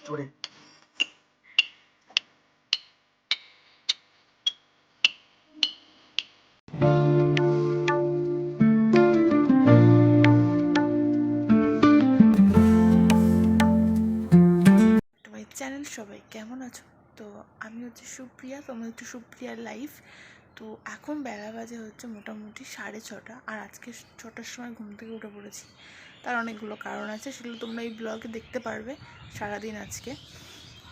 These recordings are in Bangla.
জোরে। চ্যানেল সবাই কেমন আছো? তো আমি হচ্ছে সুপ্রিয়া, তোমরা হচ্ছে সুপ্রিয়ার লাইফ। তো এখন বেলা বাজে হচ্ছে মোটামুটি 6:30, আর আজকে 6টার সময় ঘুম থেকে উঠে পড়েছি। তার অনেকগুলো কারণ আছে, সেগুলো তোমরা এই ব্লগে দেখতে পারবে সারাদিন আজকে।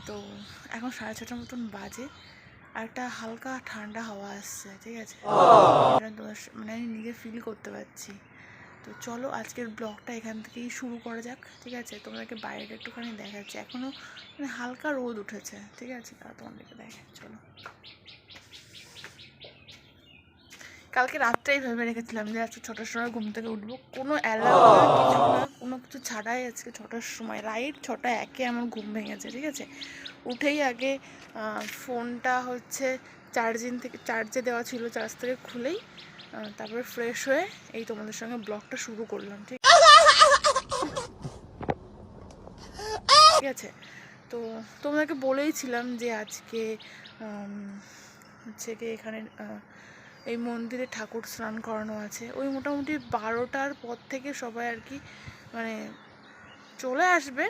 তো এখন 6:30 মতন বাজে, আর একটা হালকা ঠান্ডা হাওয়া আসছে, ঠিক আছে? এটা তোমার মানে আমি নিজে ফিল করতে পারছি। তো চলো আজকের ব্লগটা এখান থেকেই শুরু করা যাক, ঠিক আছে? তোমাদেরকে বাইরেটা একটুখানি দেখাচ্ছি, এখনও মানে হালকা রোদ উঠেছে, ঠিক আছে? তারা তোমাদেরকে দেখায়, চলো। কালকে রাত্রেই ভেবে রেখেছিলাম যে আজকে 6টার সময় ঘুম থেকে উঠবো, কোনো অ্যালার্ম না, কিছু না, কোনো কিছু ছাড়াই আজকে 6টার সময়, রাইট 6:01 আমার ঘুম ভেঙেছে, ঠিক আছে? উঠেই আগে ফোনটা হচ্ছে চার্জে দেওয়া ছিল, চার্জ থেকে খুলেই তারপরে ফ্রেশ হয়ে এই তোমাদের সঙ্গে ব্লগটা শুরু করলাম, ঠিক আছে? তো তোমাদেরকে বলেইছিলাম যে আজকে হচ্ছে কি এখানে এই মন্দিরে ঠাকুর স্নান করানো আছে। ওই মোটামুটি 12টার পর থেকে সবাই আর কি মানে চলে আসবে,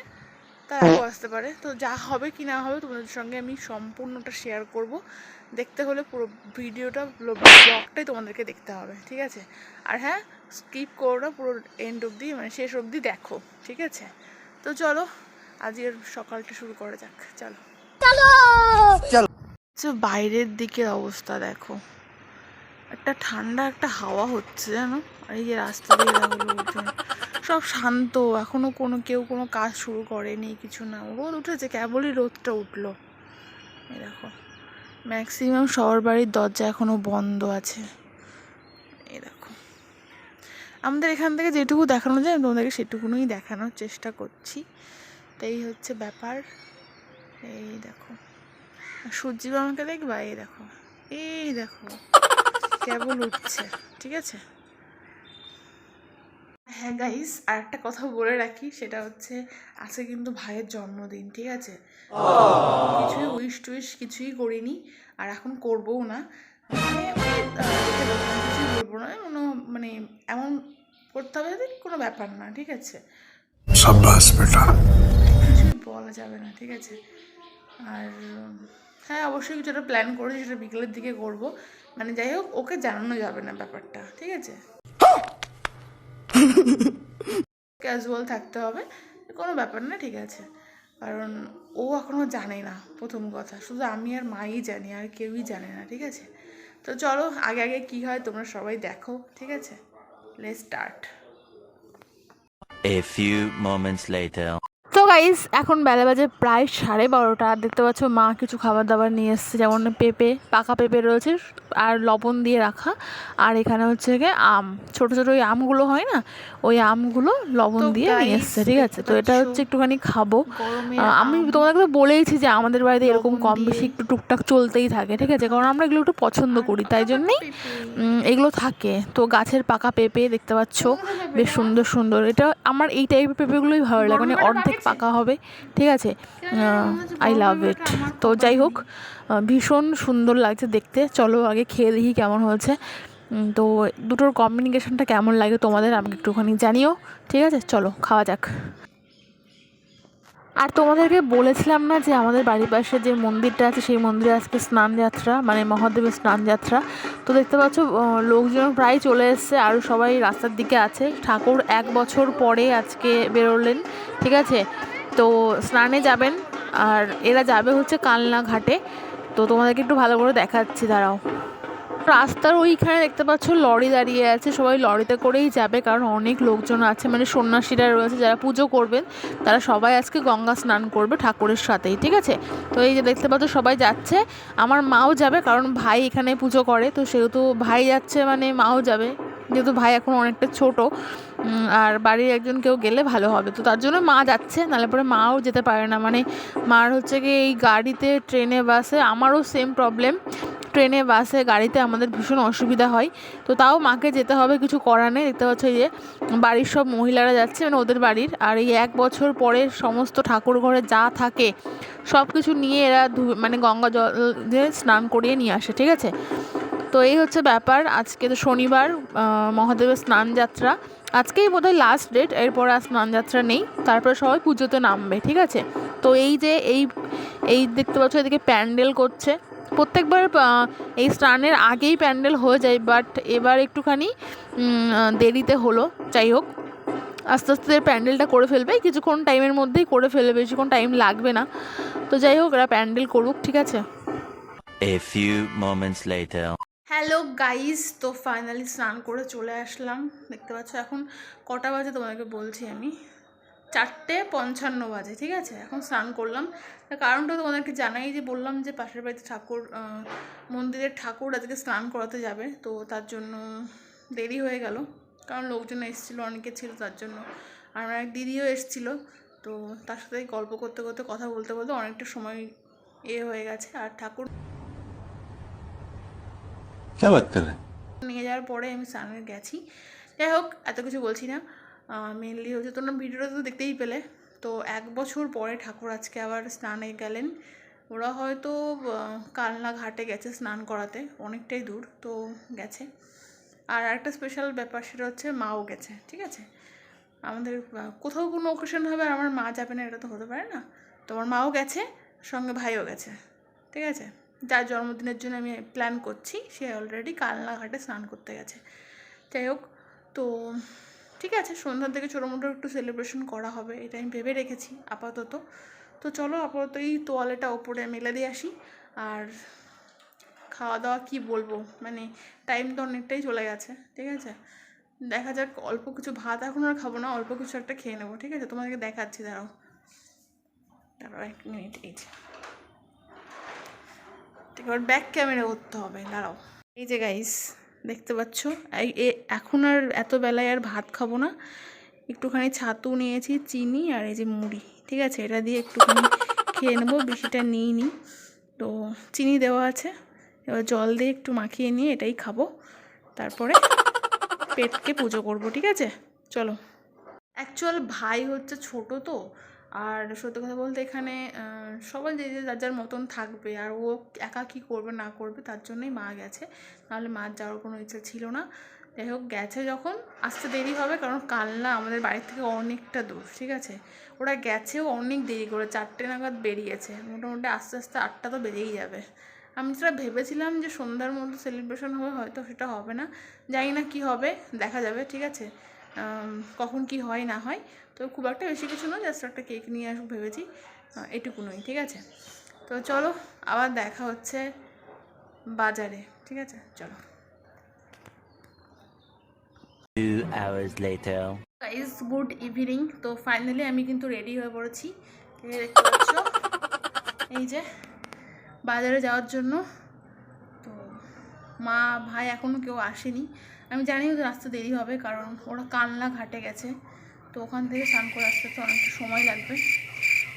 তার আগেও আসতে পারে। তো যা হবে কি না হবে তোমাদের সঙ্গে আমি সম্পূর্ণটা শেয়ার করব। দেখতে হলে পুরো ভিডিওটা ব্লগটাই তোমাদেরকে দেখতে হবে, ঠিক আছে? আর হ্যাঁ, স্কিপ করো না, পুরো এন্ড অবধি মানে শেষ অবধি দেখো, ঠিক আছে? তো চলো আজকের সকালটা শুরু করা যাক, চলো চলো। বাইরের দিকের অবস্থা দেখো, একটা ঠান্ডা একটা হাওয়া হচ্ছে জানো, আর এই যে রাস্তা দিয়ে লোকজন সব শান্ত, এখনো কেউ কোনো কাজ শুরু করেনি, কিছু না। রোদ উঠেছে, কেবলই রোদটা উঠলো। এই দেখো ম্যাক্সিমাম সবার বাড়ির দরজা এখনো বন্ধ আছে। এই দেখো আমাদের এখান থেকে যেটুকু দেখানো যায় তোমাদেরকে সেটুকুনই দেখানোর চেষ্টা করছি। তাই হচ্ছে ব্যাপার। এই দেখো সূর্যি মামাকে দেখবা, এই দেখো কেবল উঠছে, ঠিক আছে? হ্যাঁ গাইস, আর একটা কথা বলে রাখি, সেটা হচ্ছে আজকে কিন্তু ভাইয়ের জন্মদিন, ঠিক আছে? কিছুই উইশ কিছুই করিনি, আর এখন করবও না। মানে কিছুই বলবো না, কোনো মানে এমন করতে হবে যাতে কোনো ব্যাপার না, ঠিক আছে? কিছুই বলা যাবে না, ঠিক আছে? আর হ্যাঁ, অবশ্যই কিছুটা প্ল্যান করেছি, সেটা বিকেলের দিকে করবো। মানে যাই হোক, ওকে জানানো যাবে না ব্যাপারটা, ঠিক আছে? ক্যাজুয়াল থাকতে হবে, কোনো ব্যাপার না, ঠিক আছে? কারণ ও এখনও জানে না, প্রথম কথা শুধু আমি আর মাই জানি, আর কেউই জানে না, ঠিক আছে? তো চলো আগে আগে কী হয় তোমরা সবাই দেখো, ঠিক আছে? Let's start. A few moments later. তো গাইস এখন বেলা বাজে প্রায় 12:30, আর দেখতে পাচ্ছ মা কিছু খাবার দাবার নিয়ে এসছে, যেমন পেঁপে, পাকা পেঁপে রয়েছে আর লবণ দিয়ে রাখা, আর এখানে হচ্ছে গিয়ে আম, ছোটো ছোটো ওই আমগুলো হয় না, ওই আমগুলো লবণ দিয়ে নিয়ে এসছে, ঠিক আছে? তো এটা হচ্ছে একটুখানি খাবো। আমি তোমাদেরকে তো বলেইছি যে আমাদের বাড়িতে এরকম কম বেশি একটু টুকটাক চলতেই থাকে, ঠিক আছে? কারণ আমরা এগুলো একটু পছন্দ করি, তাই জন্যেই এগুলো থাকে। তো গাছের পাকা পেঁপে দেখতে পাচ্ছ, বেশ সুন্দর সুন্দর। এটা আমার এই টাইপের পেঁপেগুলোই ভালো লাগে, মানে অর্ধেক পাকা হবে, ঠিক আছে? আই লাভ ইট। তো যাই হোক, ভীষণ সুন্দর লাগছে দেখতে। চলো আগে খেয়ে দেখি কেমন হয়েছে। তো দুটোর কম্বিনেশনটা কেমন লাগে তোমাদের আমাকে একটুখানি জানিও, ঠিক আছে? চলো খাওয়া যাক। আর তোমাদেরকে বলেছিলাম না যে আমাদের বাড়ির পাশে যে মন্দিরটা আছে সেই মন্দিরে আজকে স্নান যাত্রা, মানে মহাদেবের স্নান যাত্রা। তো দেখতে পাচ্ছ লোকজন প্রায় চলে এসছে, আর সবাই রাস্তার দিকে আছে। ঠাকুর 1 বছর পরে আজকে বেরোলেন, ঠিক আছে? তো স্নানে যাবেন, আর এরা যাবে হচ্ছে কালনা ঘাটে। তো তোমাদেরকে একটু ভালো করে দেখাচ্ছি, দাঁড়াও। রাস্তার ওইখানে দেখতে পাচ্ছ লরি দাঁড়িয়ে আছে, সবাই লরিতে করেই যাবে, কারণ অনেক লোকজন আছে, মানে সন্ন্যাসীরা রয়েছে যারা পুজো করবেন, তারা সবাই আজকে গঙ্গা স্নান করবে ঠাকুরের সাথেই, ঠিক আছে? তো এই যে দেখতে পাচ্ছ সবাই যাচ্ছে, আমার মাও যাবে, কারণ ভাই এখানে পুজো করে, তো সেহেতু ভাই যাচ্ছে মানে মাও যাবে, যেহেতু ভাই এখন অনেকটা ছোট, আর বাড়ির একজন কেউ গেলে ভালো হবে, তো তার জন্য মা যাচ্ছে, নাহলে পরে মাও যেতে পারে না। মানে মার হচ্ছে কি এই গাড়িতে, ট্রেনে, বাসে, আমারও সেম প্রবলেম, ট্রেনে বাসে গাড়িতে আমাদের ভীষণ অসুবিধা হয়, তো তাও মাকে যেতে হবে, কিছু করার নেই। দেখতে পাচ্ছ এই যে বাড়ির সব মহিলারা যাচ্ছে, মানে ওদের বাড়ির। আর এই 1 বছর পরে সমস্ত ঠাকুর ঘরে যা থাকে সব কিছু নিয়ে এরা মানে গঙ্গা জল দিয়ে স্নান করিয়ে নিয়ে আসে, ঠিক আছে। তো এই হচ্ছে ব্যাপার। আজকে তো শনিবার, মহাদেবের স্নান যাত্রা আজকেই বোধহয় লাস্ট ডেট, এরপর আর স্নান যাত্রা নেই, তারপরে সবাই পুজোতে নামবে, ঠিক আছে। তো এই যে এই দেখতে পাচ্ছ এদিকে প্যান্ডেল করছে। প্রত্যেকবার এই স্নানের আগেই প্যান্ডেল হয়ে যায়, বাট এবার একটুখানি দেরিতে হলো। যাই হোক, আস্তে আস্তে প্যান্ডেলটা করে ফেলবে, কিছুক্ষণ টাইমের মধ্যেই করে ফেলবে, বেশিক্ষণ টাইম লাগবে না। তো যাই হোক, এরা প্যান্ডেল করুক, ঠিক আছে। A few moments later. Hello guys, তো ফাইনালি স্নান করে চলে আসলাম। দেখতে পাচ্ছ এখন কটা বাজে তোমাদেরকে বলছি আমি, 4:55 বাজে, ঠিক আছে। এখন স্নান করলাম, তার কারণটা তোমাদেরকে জানাই, যে বললাম যে পাশের বাড়িতে মন্দিরের ঠাকুর আজকে স্নান করাতে যাবে, তো তার জন্য দেরি হয়ে গেল, কারণ লোকজন এসেছিলো, অনেকে ছিল, তার জন্য। আর আমার এক দিদিও এসেছিলো, তো তার সাথে গল্প করতে করতে কথা বলতে বলতে অনেকটা সময় হয়ে গেছে। আর ঠাকুর নিয়ে যাওয়ার পরে আমি স্নানে গেছি। যাই হোক, এত কিছু বলছি না, মেনলি হচ্ছে তোমরা ভিডিওটা তো দেখতেই পেলে। তো 1 বছর পরে ঠাকুর আজকে আবার স্নানে গেলেন। ওরা হয়তো কালনা ঘাটে গেছে স্নান করাতে, অনেকটাই দূর, তো গেছে। আর একটা স্পেশাল ব্যাপার, সেটা হচ্ছে মাও গেছে, ঠিক আছে। আমাদের কোথাও কোনো অকেশন হবে আর আমার মা যাবে না, এটা তো হতে পারে না। তো আমার মাও গেছে, সঙ্গে ভাইও গেছে, ঠিক আছে। যার জন্মদিনের জন্য আমি প্ল্যান করছি, সে অলরেডি কালনা ঘাটে স্নান করতে গেছে। যাই হোক, তো ঠিক আছে, সন্ধ্যার দিকে ছোটো মোটো একটু সেলিব্রেশন করা হবে, এটা আমি ভেবে রেখেছি আপাতত। তো চলো, আপাতত এই তোয়ালেটা ওপরে মেলে দিয়ে আসি। আর খাওয়া দাওয়া কি বলবো, মানে টাইম তো অনেকটাই চলে গেছে, ঠিক আছে। দেখা যাক, অল্প কিছু ভাত এখন আর খাবো না, অল্প কিছু একটা খেয়ে নেবো, ঠিক আছে। তোমাদেরকে দেখাচ্ছি, দাঁড়াও 1 মিনিট। এই যে এবার ব্যাক ক্যামেরা করতে হবে, দাঁড়াও। এই যে গাইস, দেখতে পাচ্ছ, এখন আর এত বেলায় আর ভাত খাবো না, একটুখানি ছাতু নিয়েছি, চিনি আর এই যে মুড়ি, ঠিক আছে। এটা দিয়ে একটুখানি খেয়ে নেবো, বেশিটা নিইনি। তো চিনি দেওয়া আছে, এবার জল দিয়ে একটু মাখিয়ে নিয়ে এটাই খাবো, তারপরে পেটকে পুজো করব, ঠিক আছে। চলো। অ্যাকচুয়াল ভাই হচ্ছে ছোট, তো আর সত্যি কথা বলতে এখানে সবাই যে যার যার মতন থাকবে, আর ও একা কী করবে না করবে, তার জন্যই মা গেছে, নাহলে মার যাওয়ার কোনো ইচ্ছা ছিল না। যাই হোক, গেছে যখন, আসতে দেরি হবে, কারণ কালনা আমাদের বাড়ির থেকে অনেকটা দূর, ঠিক আছে। ওরা গেছেও অনেক দেরি করে, 4টে নাগাদ বেরিয়েছে, মোটামুটি আস্তে আস্তে 8টা তো বেরিয়েই যাবে। আমি যেটা ভেবেছিলাম যে সন্ধ্যার মধ্যে সেলিব্রেশন হবে, হয়তো সেটা হবে না, জানি না কি হবে, দেখা যাবে, ঠিক আছে। কখন কি হয় না হয়, তো খুব একটা বেশি কিছু নয়, জাস্ট একটা কেক নিয়ে আসবো ভেবেছি, এটুকুনই, ঠিক আছে। তো চলো, আবার দেখা হচ্ছে বাজারে, ঠিক আছে, চলো। 2 hours later. Guys, good evening. তো ফাইনালি আমি কিন্তু রেডি হয়ে পড়েছি, দেখতে পাচ্ছ, এই যে বাজারে যাওয়ার জন্য। তো মা ভাই এখনও কেউ আসেনি, আমি জানি ওদের আসতে দেরি হবে, কারণ ওরা কালনা ঘাটে গেছে, তো ওখান থেকে স্নান করে আসতে তো অনেকটা সময় লাগবে।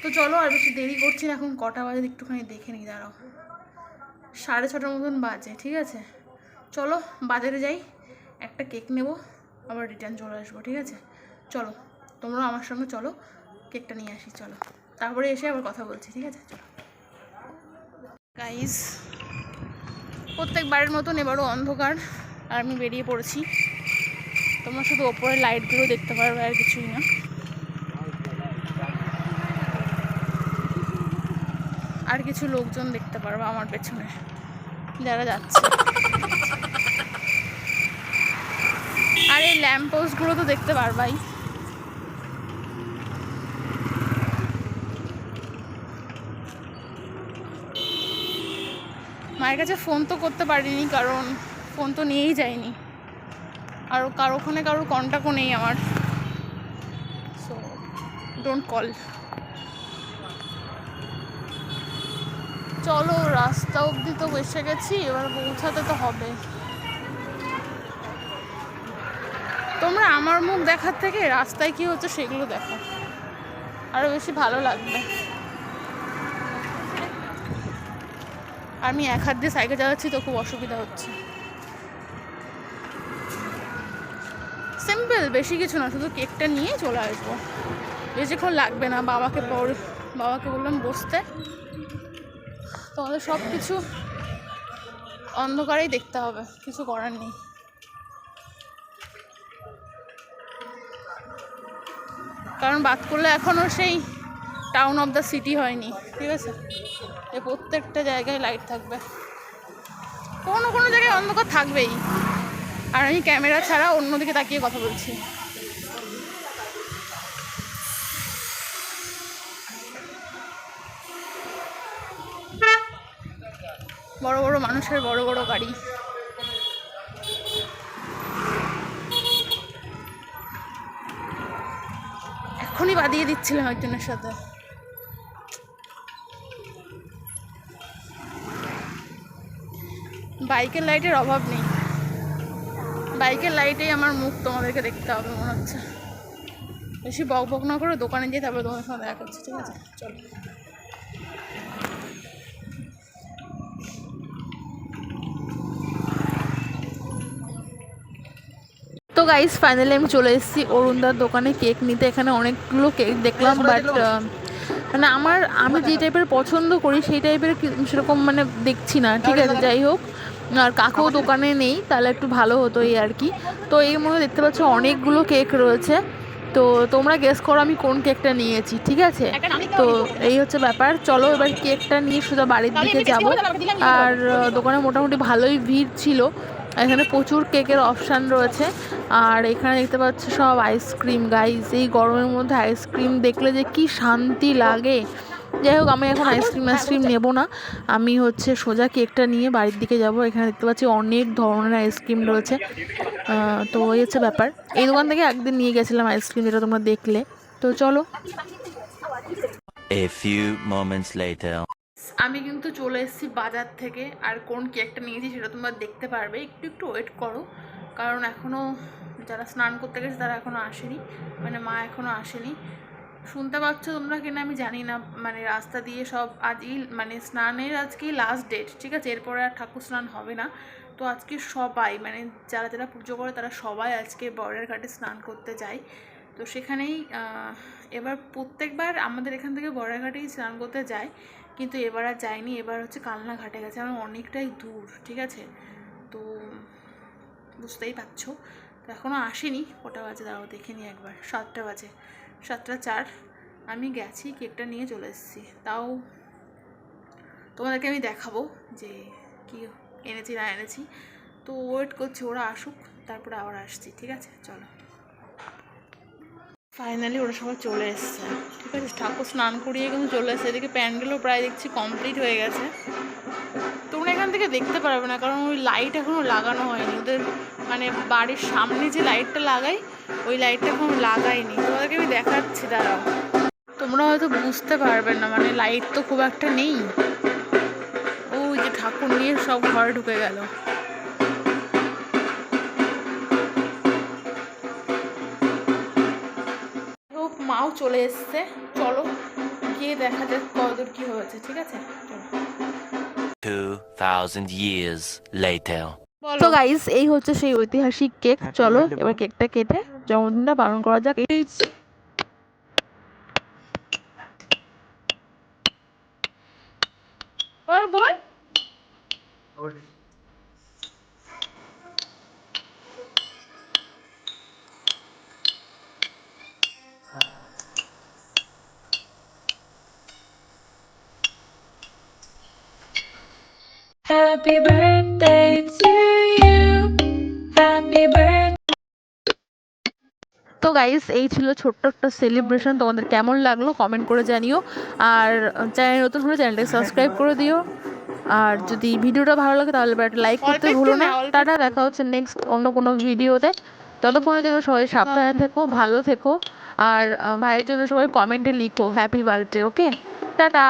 তো চলো, আর বেশি দেরি করছি না, এখন কটা বাজে একটুখানি দেখে নিই, দাঁড়াও, 6:30 মতন বাজে, ঠিক আছে। চলো বাজারে যাই, একটা কেক নেব, আবার রিটার্ন চলে আসবো, ঠিক আছে। চলো, তোমরাও আমার সঙ্গে চলো, কেকটা নিয়ে আসি, চলো, তারপরে এসে আবার কথা বলছি, ঠিক আছে, চলো। গাইস, প্রত্যেকবারের মতন এবারও অন্ধকার, আর আমি বেরিয়ে পড়েছি। তোমরা শুধু ওপরের লাইটগুলো দেখতে পারবে, আর কিছুই না। আর কিছু লোকজন দেখতে পারবে আমার পেছনে, যারা যাচ্ছে। আর এই ল্যাম্প পোস্টগুলো তো দেখতে পারবাই। মায়ের কাছে ফোন তো করতে পারিনি, কারণ ফোন তো নিয়েই যায়নি, আর ওখানে কারোর কন্ট্যাক্টও নেই আমার, সো ডোন্ট কল। চলো, রাস্তা অবধি তো বসে গেছি, এবার পৌঁছাতে তো হবে। তোমরা আমার মুখ দেখার থেকে রাস্তায় কি হচ্ছে সেগুলো দেখো, আরও বেশি ভালো লাগবে। আমি এক হাত দিয়ে সাইকেল চালাচ্ছি তো খুব অসুবিধা হচ্ছে। সিম্পল, বেশি কিছু না, শুধু কেকটা নিয়ে চলে আসবো, বেশিক্ষণ লাগবে না। বাবাকে বললাম বসতে। তোমাদের সব কিছু অন্ধকারেই দেখতে হবে, কিছু করার নেই। কারণ বাদ করলে এখনও সেই টাউন অফ দ্য সিটি হয়নি, ঠিক আছে? এই প্রত্যেকটা জায়গায় লাইট থাকবে, কোনো কোনো জায়গায় অন্ধকার থাকবেই। আর আমি ক্যামেরা ছাড়া অন্যদিকে তাকিয়ে কথা বলছি। বড় বড় মানুষের বড় বড় গাড়ি। এখনই বাদিয়ে দিচ্ছিলাম একজনের সাথে। বাইকের লাইটের অভাব নেই, বাইকের লাইটেই আমার মুখ তোমাদেরকে দেখতে হবে মনে হচ্ছে। বেশি বক বক না করে দোকানে যেয়ে তারপরে তোমাদের সঙ্গে দেখা করছি, ঠিক আছে? চলো। তো গাইস ফাইনালি আমি চলে এসেছি অরুণদার দোকানে কেক নিতে। এখানে অনেকগুলো কেক দেখলাম, বাট মানে আমি যে টাইপের পছন্দ করি সেই টাইপের সেরকম মানে দেখছি না, ঠিক আছে? যাই হোক, আর কাকুও দোকানে নেই, তাহলে একটু ভালো হতো এই আর কি। তো এর মধ্যে দেখতে পাচ্ছ অনেকগুলো কেক রয়েছে, তো তোমরা গেস করো আমি কোন কেকটা নিয়েছি, ঠিক আছে? তো এই হচ্ছে ব্যাপার। চলো এবার কেকটা নিয়ে সোজা বাড়ির দিকে যাব। আর দোকানে মোটামুটি ভালোই ভিড় ছিল, এখানে প্রচুর কেকের অপশান রয়েছে। আর এখানে দেখতে পাচ্ছ সব আইসক্রিম। গাইস, এই গরমের মধ্যে আইসক্রিম দেখলে যে কি শান্তি লাগে। যাই হোক, আমি এখন আইসক্রিম নেব না, আমি হচ্ছে সোজা কেকটা নিয়ে বাড়ির দিকে যাব। এখানে দেখতে পাচ্ছি অনেক ধরনের আইসক্রিম রয়েছে, তো এই হচ্ছে ব্যাপার। এই দোকান থেকে একদিন নিয়ে গেছিলাম আইসক্রিম, যেটা তোমরা দেখলে। তো চলো। A few moments later. আমি কিন্তু চলে এসেছি বাজার থেকে, আর কোন কেকটা নিয়েছি সেটা তোমরা দেখতে পারবে। একটু একটু ওয়েট করো, কারণ এখনও যারা স্নান করতে গেছে তারা এখনও আসেনি, মানে মা এখনও আসেনি। শুনতে পাচ্ছ তোমরা কিনা আমি জানি না, মানে রাস্তা দিয়ে সব আজই মানে স্নানের আজকেই লাস্ট ডেট, ঠিক আছে? এরপরে আর ঠাকুর স্নান হবে না। তো আজকে সবাই মানে যারা যারা পুজো করে তারা সবাই আজকে বর্ডার ঘাটে স্নান করতে যায়। তো সেখানেই এবার প্রত্যেকবার আমাদের এখান থেকে বর্ডার ঘাটেই স্নান করতে যায়, কিন্তু এবার আর যায়নি। এবার হচ্ছে কালনা ঘাটে গেছে, আমার অনেকটাই দূর, ঠিক আছে? তো বুঝতেই পারছো। তো এখনও আসেনি। কটা বাজে দাঁড়াও দেখে নিই একবার, 7টা বাজে, 7টা 4। আমি গেছি, কেকটা নিয়ে চলে এসেছি। তাও তোমাদেরকে আমি দেখাবো যে কি এনেছি না এনেছি। তো ওয়েট করছি ওরা আসুক, তারপরে আবার আসছি, ঠিক আছে? চলো। ফাইনালি ওরা সবাই চলে এসছে, ঠিক আছে? ঠাকুর স্নান করিয়ে কিন্তু চলে এসছে। এদিকে প্যান্ডেলও প্রায় দেখছি কমপ্লিট হয়ে গেছে। তোমরা এখান থেকে দেখতে পারবে না, কারণ ওই লাইট এখনও লাগানো হয়নি। ওদের মানে বাড়ির সামনে যে লাইটটা লাগাই, ওই লাইটটা এখনও লাগায়নি। তোমাদেরকে আমি দেখাচ্ছি, দাঁড়াও। তোমরা হয়তো বুঝতে পারবে না, মানে লাইট তো খুব একটা নেই। ওই যে ঠাকুর নিয়ে সব ঘরে ঢুকে গেল। মাও চলে এসছে, চলো গিয়ে দেখা যাক কতদূর কি হয়েছে, ঠিক আছে? 2000 years later. তো গাইস, এই হচ্ছে সেই ঐতিহাসিক কেক। চলো এবার কেকটা কেটে জন্মদিনটা পালন করা যাক। বল। Happy birthday to you. Happy birthday. তো গাইস, এই ছিল ছোট্ট একটা সেলিব্রেশন। তোমাদের কেমন লাগলো কমেন্ট করে জানিও। আর চ্যানেল নতুন হলে চ্যানেলটাকে সাবস্ক্রাইব করে দিও। আর যদি ভিডিওটা ভালো লাগে তাহলে একটা লাইক করতে ভুলো না। টাটা, দেখা হচ্ছে নেক্সট অন্য কোনো ভিডিওতে। ততক্ষণের জন্য সবাই সাবধানে থেকো, ভালো থেকো। আর ভাইয়ের জন্য সবাই কমেন্টে লিখো হ্যাপি বার্থডে, ওকে? টাটা।